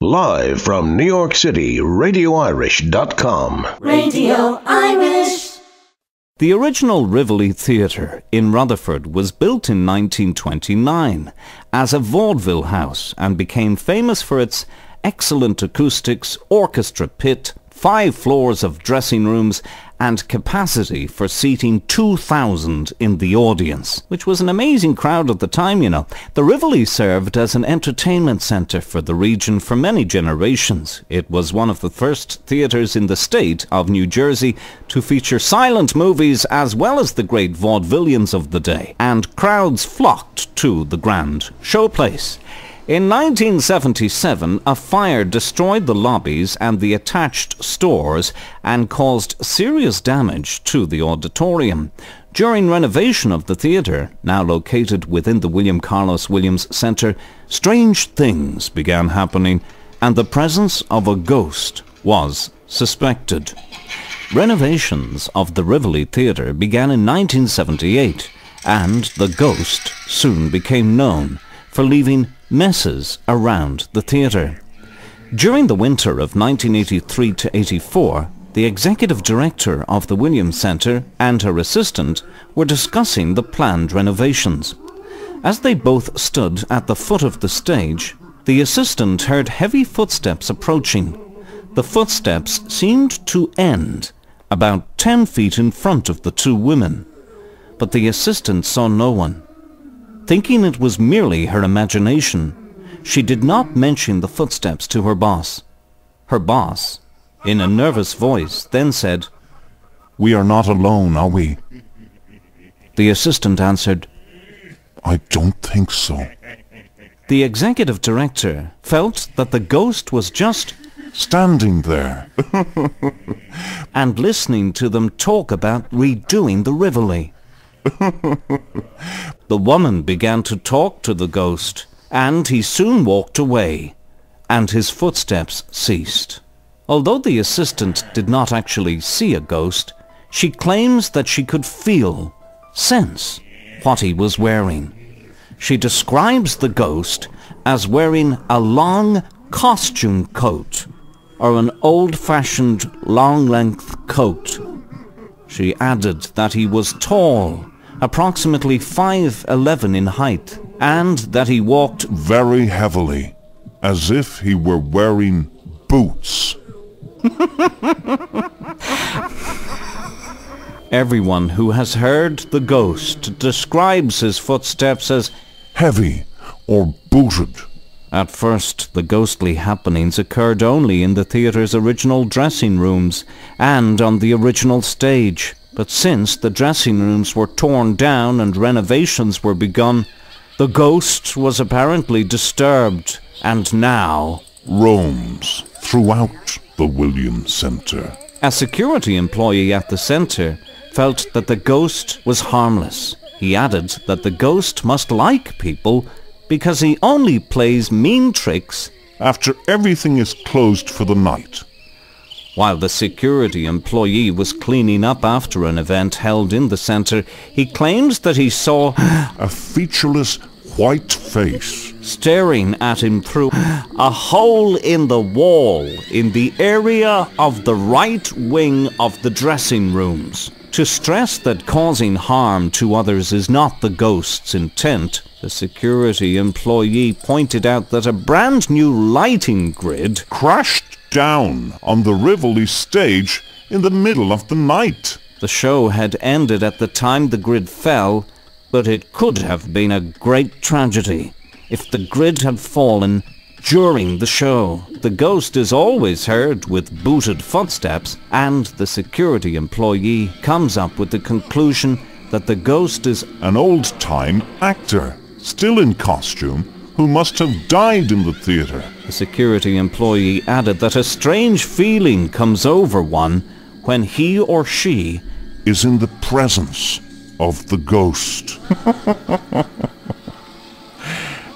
Live from New York City, RadioIrish.com. Radio Irish. The original Rivoli Theater in Rutherford was built in 1929 as a vaudeville house and became famous for its excellent acoustics, orchestra pit, 5 floors of dressing rooms, and capacity for seating 2,000 in the audience, which was an amazing crowd at the time, you know. The Rivoli served as an entertainment centre for the region for many generations. It was one of the first theatres in the state of New Jersey to feature silent movies as well as the great vaudevillians of the day, and crowds flocked to the grand showplace. In 1977, a fire destroyed the lobbies and the attached stores and caused serious damage to the auditorium. During renovation of the theatre, now located within the William Carlos Williams Centre, strange things began happening and the presence of a ghost was suspected. Renovations of the Rivoli Theatre began in 1978, and the ghost soon became known for leaving messes around the theatre. During the winter of 1983 to 84, the executive director of the Williams Centre and her assistant were discussing the planned renovations. As they both stood at the foot of the stage, the assistant heard heavy footsteps approaching. The footsteps seemed to end about 10 feet in front of the two women, but the assistant saw no one. Thinking it was merely her imagination, she did not mention the footsteps to her boss. Her boss, in a nervous voice, then said, "We are not alone, are we?" The assistant answered, "I don't think so." The executive director felt that the ghost was just standing there and listening to them talk about redoing the Rivoli. The woman began to talk to the ghost, and he soon walked away, and his footsteps ceased. Although the assistant did not actually see a ghost, she claims that she could feel, sense what he was wearing. She describes the ghost as wearing a long costume coat, or an old-fashioned long-length coat. She added that he was tall, approximately 5'11" in height, and that he walked very heavily, as if he were wearing boots. Everyone who has heard the ghost describes his footsteps as heavy or booted. At first, the ghostly happenings occurred only in the theatre's original dressing rooms and on the original stage. But since the dressing rooms were torn down and renovations were begun, the ghost was apparently disturbed and now roams throughout the Williams Centre. A security employee at the centre felt that the ghost was harmless. He added that the ghost must like people because he only plays mean tricks after everything is closed for the night. While the security employee was cleaning up after an event held in the centre, he claims that he saw a featureless white face staring at him through a hole in the wall in the area of the right wing of the dressing rooms. To stress that causing harm to others is not the ghost's intent, the security employee pointed out that a brand new lighting grid crashed down on the Rivoli stage in the middle of the night. The show had ended at the time the grid fell, but it could have been a great tragedy if the grid had fallen during the show. The ghost is always heard with booted footsteps, and the security employee comes up with the conclusion that the ghost is an old-time actor, still in costume, who must have died in the theatre. The security employee added that a strange feeling comes over one when he or she is in the presence of the ghost.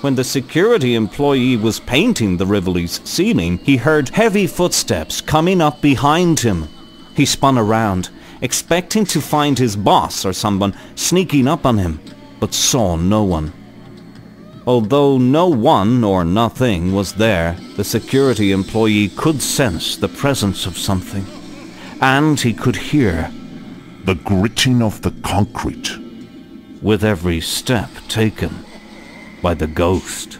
When the security employee was painting the Rivoli's ceiling, he heard heavy footsteps coming up behind him. He spun around, expecting to find his boss or someone sneaking up on him, but saw no one. Although no one or nothing was there, the security employee could sense the presence of something, and he could hear the gritting of the concrete with every step taken by the ghost.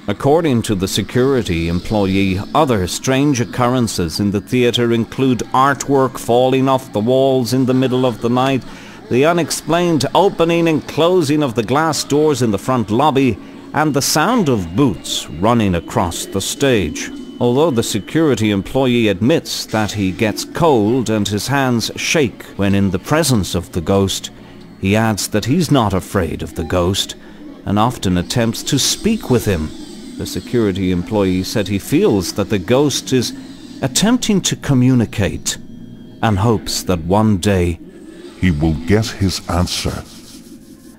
According to the security employee, other strange occurrences in the theatre include artwork falling off the walls in the middle of the night, the unexplained opening and closing of the glass doors in the front lobby, and the sound of boots running across the stage. Although the security employee admits that he gets cold and his hands shake when in the presence of the ghost, he adds that he's not afraid of the ghost and often attempts to speak with him. The security employee said he feels that the ghost is attempting to communicate and hopes that one day he will get his answer.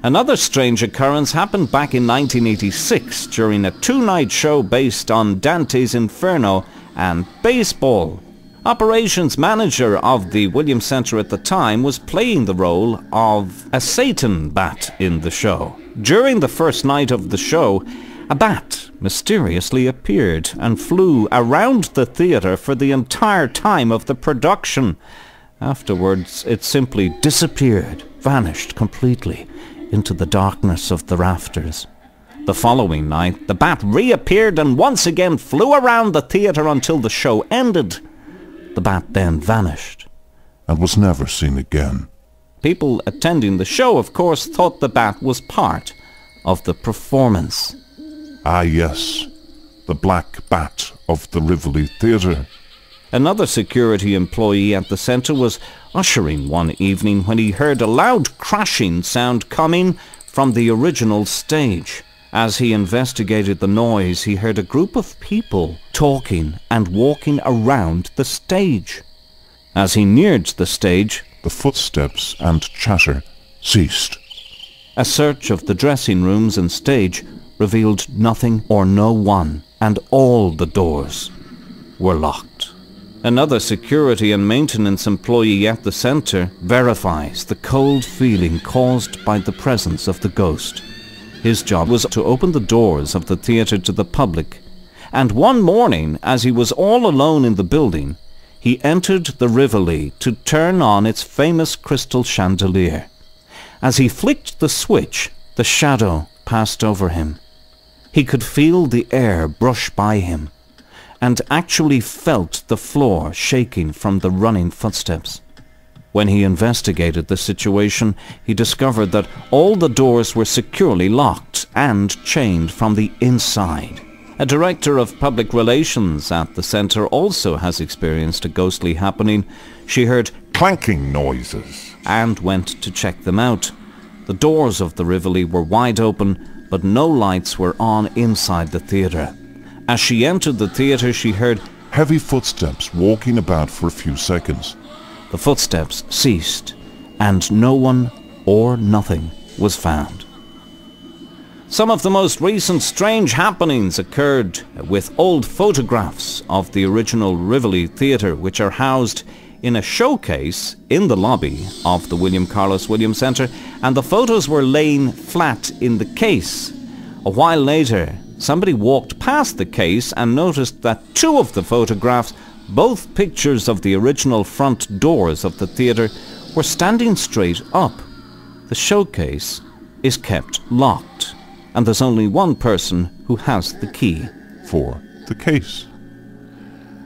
Another strange occurrence happened back in 1986 during a two-night show based on Dante's Inferno and baseball. Operations manager of the Williams Center at the time was playing the role of a Satan bat in the show. During the first night of the show, a bat mysteriously appeared and flew around the theatre for the entire time of the production. Afterwards, it simply disappeared, vanished completely into the darkness of the rafters. The following night, the bat reappeared and once again flew around the theatre until the show ended. The bat then vanished and was never seen again. People attending the show, of course, thought the bat was part of the performance. Ah yes, the black bat of the Rivoli Theater. Another security employee at the centre was ushering one evening when he heard a loud crashing sound coming from the original stage. As he investigated the noise, he heard a group of people talking and walking around the stage. As he neared the stage, the footsteps and chatter ceased. A search of the dressing rooms and stage revealed nothing or no one, and all the doors were locked. Another security and maintenance employee at the centre verifies the cold feeling caused by the presence of the ghost. His job was to open the doors of the theatre to the public, and one morning, as he was all alone in the building, he entered the Rivoli to turn on its famous crystal chandelier. As he flicked the switch, the shadow passed over him. He could feel the air brush by him, and actually felt the floor shaking from the running footsteps. When he investigated the situation, he discovered that all the doors were securely locked and chained from the inside. A director of public relations at the centre also has experienced a ghostly happening. She heard clanking noises and went to check them out. The doors of the Rivoli were wide open, but no lights were on inside the theatre. As she entered the theatre, she heard heavy footsteps walking about for a few seconds. The footsteps ceased, and no one or nothing was found. Some of the most recent strange happenings occurred with old photographs of the original Rivoli Theater, which are housed in a showcase in the lobby of the William Carlos Williams Center, and the photos were laying flat in the case. A while later, somebody walked past the case and noticed that two of the photographs, both pictures of the original front doors of the theatre, were standing straight up. The showcase is kept locked, and there's only one person who has the key for the case.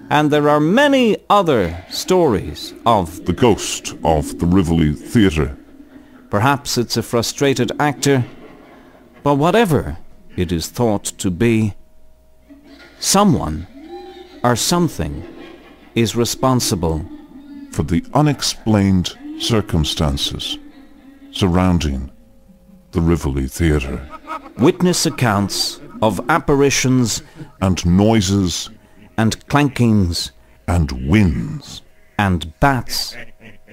And there are many other stories of the ghost of the Rivoli Theater. Perhaps it's a frustrated actor, but whatever it is thought to be, someone or something is responsible for the unexplained circumstances surrounding the Rivoli Theater. Witness accounts of apparitions and noises and clankings and winds and bats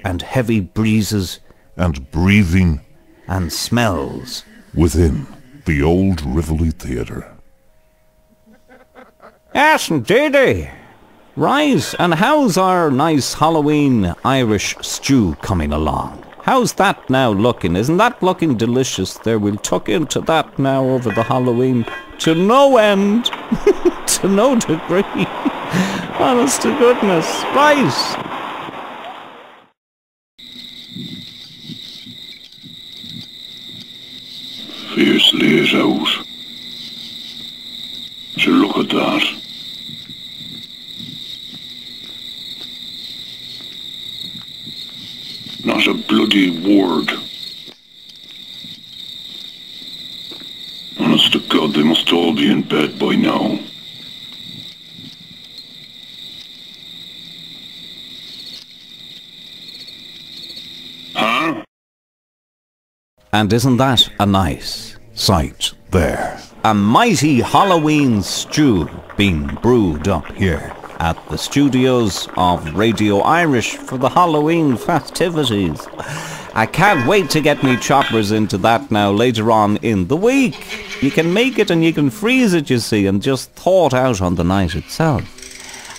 and heavy breezes and breathing and smells within the old Rivoli Theater. Yes, indeedy. Right, and how's our nice Halloween Irish stew coming along? How's that now looking? Isn't that looking delicious? There, we'll tuck into that now over the Halloween to no end, to no degree. Honest to goodness. Right. Fierce lays out. So look at that. Not a bloody word. Honest to God, they must all be in bed by now. Huh? And isn't that a nice sight there? A mighty Halloween stew being brewed up here at the studios of Radio Irish for the Halloween festivities. I can't wait to get me choppers into that now later on in the week. You can make it and you can freeze it, you see, and just thaw it out on the night itself.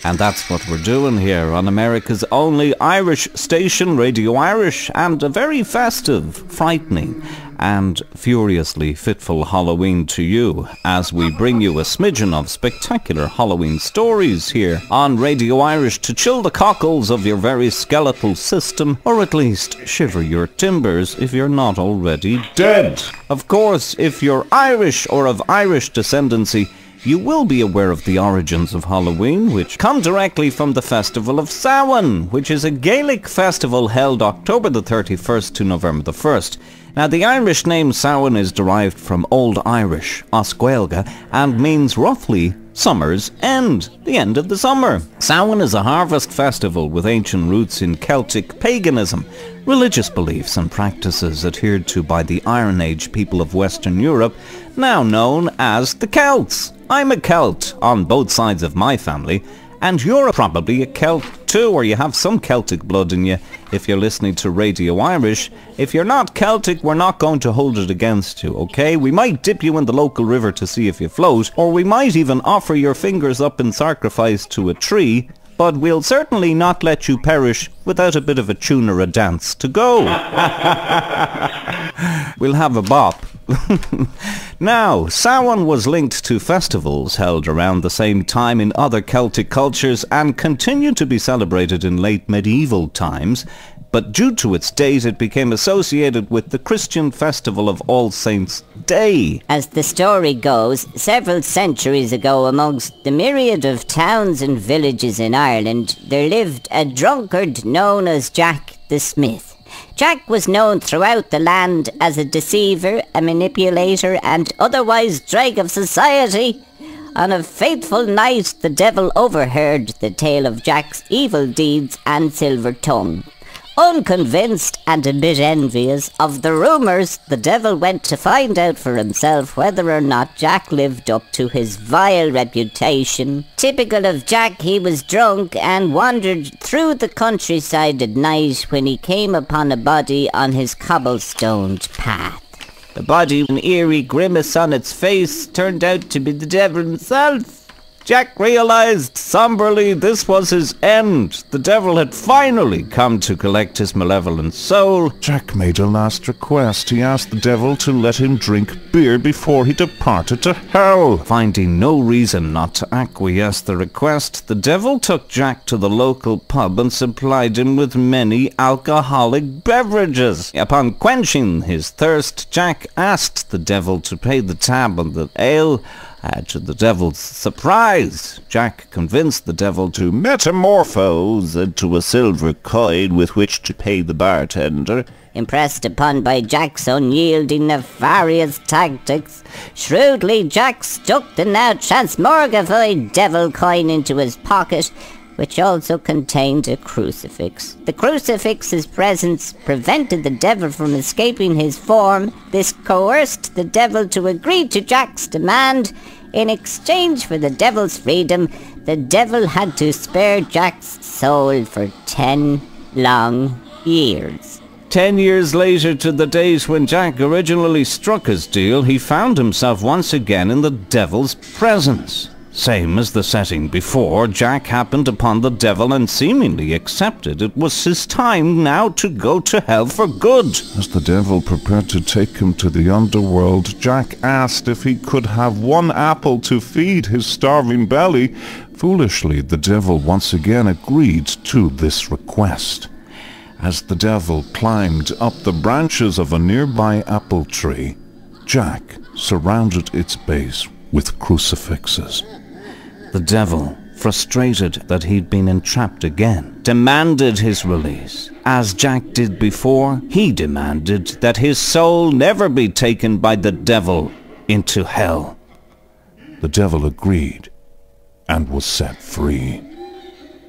And that's what we're doing here on America's only Irish station, Radio Irish, and a very festive, frightening, and furiously fitful Halloween to you as we bring you a smidgen of spectacular Halloween stories here on Radio Irish to chill the cockles of your very skeletal system, or at least shiver your timbers if you're not already dead. Of course, if you're Irish or of Irish descendancy, you will be aware of the origins of Halloween, which come directly from the festival of Samhain, which is a Gaelic festival held October the 31st to November the 1st. Now, the Irish name Samhain is derived from Old Irish, Oscuelga, and means roughly summer's end, the end of the summer. Samhain is a harvest festival with ancient roots in Celtic paganism, religious beliefs and practices adhered to by the Iron Age people of Western Europe, now known as the Celts. I'm a Celt on both sides of my family, and you're probably a Celt too, or you have some Celtic blood in you if you're listening to Radio Irish. If you're not Celtic, we're not going to hold it against you, okay? We might dip you in the local river to see if you float, or we might even offer your fingers up in sacrifice to a tree, but we'll certainly not let you perish without a bit of a tune or a dance to go. We'll have a bop. Now, Samhain was linked to festivals held around the same time in other Celtic cultures and continued to be celebrated in late medieval times, but due to its date it became associated with the Christian festival of All Saints' Day. As the story goes, several centuries ago, amongst the myriad of towns and villages in Ireland, there lived a drunkard known as Jack the Smith. Jack was known throughout the land as a deceiver, a manipulator, and otherwise drag of society. On a fateful night, the devil overheard the tale of Jack's evil deeds and silver tongue. Unconvinced and a bit envious of the rumours, the devil went to find out for himself whether or not Jack lived up to his vile reputation. Typical of Jack, he was drunk and wandered through the countryside at night when he came upon a body on his cobblestoned path. The body, an eerie grimace on its face, turned out to be the devil himself. Jack realized somberly this was his end. The devil had finally come to collect his malevolent soul. Jack made a last request. He asked the devil to let him drink beer before he departed to hell. Finding no reason not to acquiesce the request, the devil took Jack to the local pub and supplied him with many alcoholic beverages. Upon quenching his thirst, Jack asked the devil to pay the tab on the ale. To the devil's surprise, Jack convinced the devil to metamorphose into a silver coin with which to pay the bartender. Impressed upon by Jack's unyielding, nefarious tactics, shrewdly Jack stuck the now transmogrified devil coin into his pocket, which also contained a crucifix. The crucifix's presence prevented the devil from escaping his form. This coerced the devil to agree to Jack's demand. In exchange for the devil's freedom, the devil had to spare Jack's soul for 10 long years. 10 years later to the date when Jack originally struck his deal, he found himself once again in the devil's presence. Same as the setting before, Jack happened upon the devil and seemingly accepted it was his time now to go to hell for good. As the devil prepared to take him to the underworld, Jack asked if he could have one apple to feed his starving belly. Foolishly, the devil once again agreed to this request. As the devil climbed up the branches of a nearby apple tree, Jack surrounded its base with crucifixes. The devil, frustrated that he'd been entrapped again, demanded his release. As Jack did before, he demanded that his soul never be taken by the devil into hell. The devil agreed and was set free.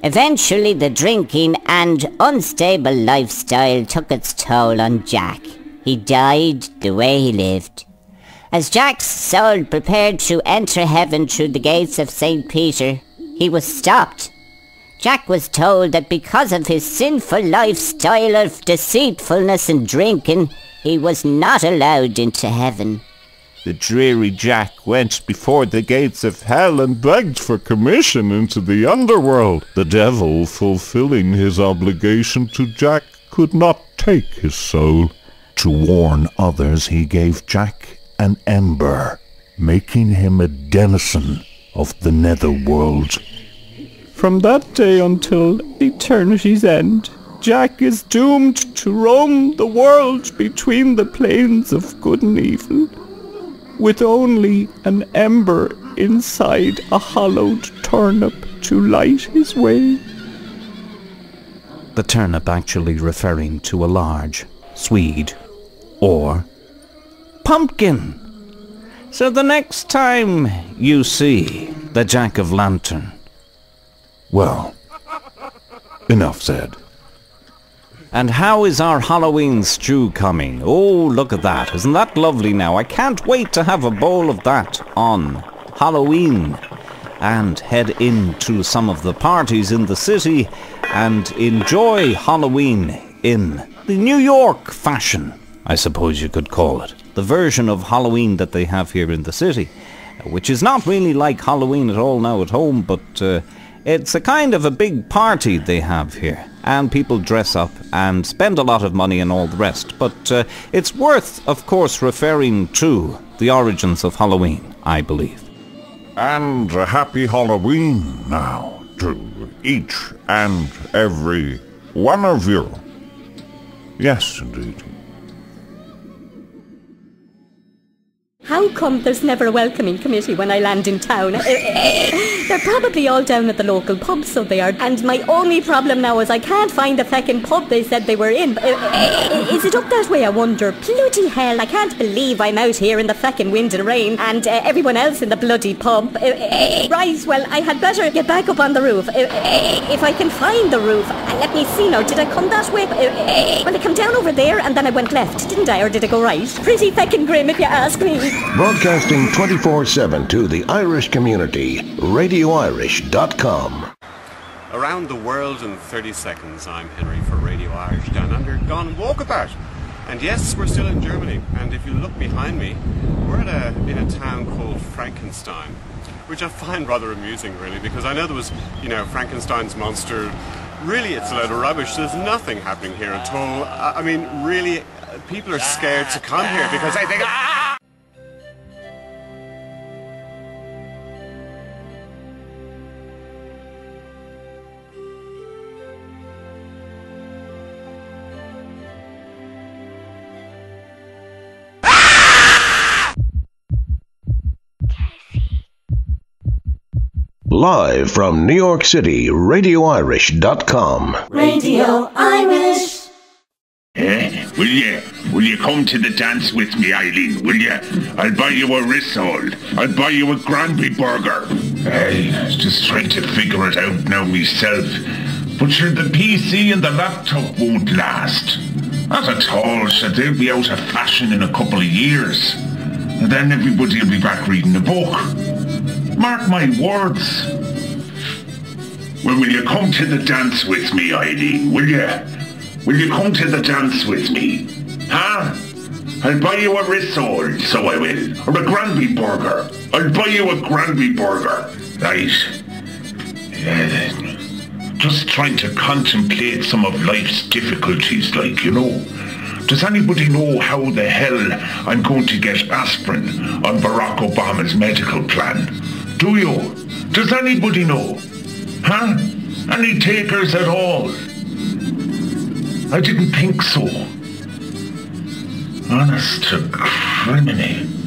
Eventually, the drinking and unstable lifestyle took its toll on Jack. He died the way he lived. As Jack's soul prepared to enter heaven through the gates of St. Peter, he was stopped. Jack was told that because of his sinful lifestyle of deceitfulness and drinking, he was not allowed into heaven. The dreary Jack went before the gates of hell and begged for commission into the underworld. The devil, fulfilling his obligation to Jack, could not take his soul. To warn others, he gave Jack an ember, making him a denizen of the netherworld. From that day until eternity's end, Jack is doomed to roam the world between the planes of good and evil, with only an ember inside a hollowed turnip to light his way. The turnip actually referring to a large swede or pumpkin. So the next time you see the Jack-o'-lantern... Well, enough said. And how is our Halloween stew coming? Oh, look at that. Isn't that lovely now? I can't wait to have a bowl of that on Halloween and head into some of the parties in the city and enjoy Halloween in the New York fashion, I suppose you could call it. The version of Halloween that they have here in the city, which is not really like Halloween at all now at home, but it's a kind of a big party they have here. And people dress up and spend a lot of money and all the rest. But it's worth, of course, referring to the origins of Halloween, I believe. And a happy Halloween now to each and every one of you. Yes, indeed. How come there's never a welcoming committee when I land in town? They're probably all down at the local pub, so they are. And my only problem now is I can't find the feckin' pub they said they were in. Is it up that way, I wonder? Bloody hell, I can't believe I'm out here in the feckin' wind and rain and everyone else in the bloody pub. Right, well, I had better get back up on the roof. If I can find the roof. Let me see now, did I come that way? Well, I come down over there and then I went left, didn't I? Or did I go right? Pretty feckin' grim if you ask me. Broadcasting 24/7 to the Irish community, RadioIrish.com. Around the world in 30 seconds, I'm Henry for Radio Irish Down Under, gone walkabout. And yes, we're still in Germany, and if you look behind me, we're in a town called Frankenstein, which I find rather amusing, really, because I know there was, Frankensteins Monster. Really, it's a load of rubbish. There's nothing happening here at all. I mean, really, people are scared to come here because they think... Live from New York City, RadioIrish.com. Radio Irish. Will you come to the dance with me, Eileen, will you? I'll buy you a risol. I'll buy you a Granby burger. Hey, just trying to figure it out now myself. But sure, the PC and the laptop won't last. Not at all, so they'll be out of fashion in a couple of years. And then everybody will be back reading a book. Mark my words. Well, will you come to the dance with me, Eileen, will you? Will you come to the dance with me? Huh? I'll buy you a risol, so I will. Or a Granby burger. I'll buy you a Granby burger. Right. Just trying to contemplate some of life's difficulties, like, you know. Does anybody know how the hell I'm going to get aspirin on Barack Obama's medical plan? Do you? Does anybody know? Huh? Any takers at all? I didn't think so. Honest to criminy.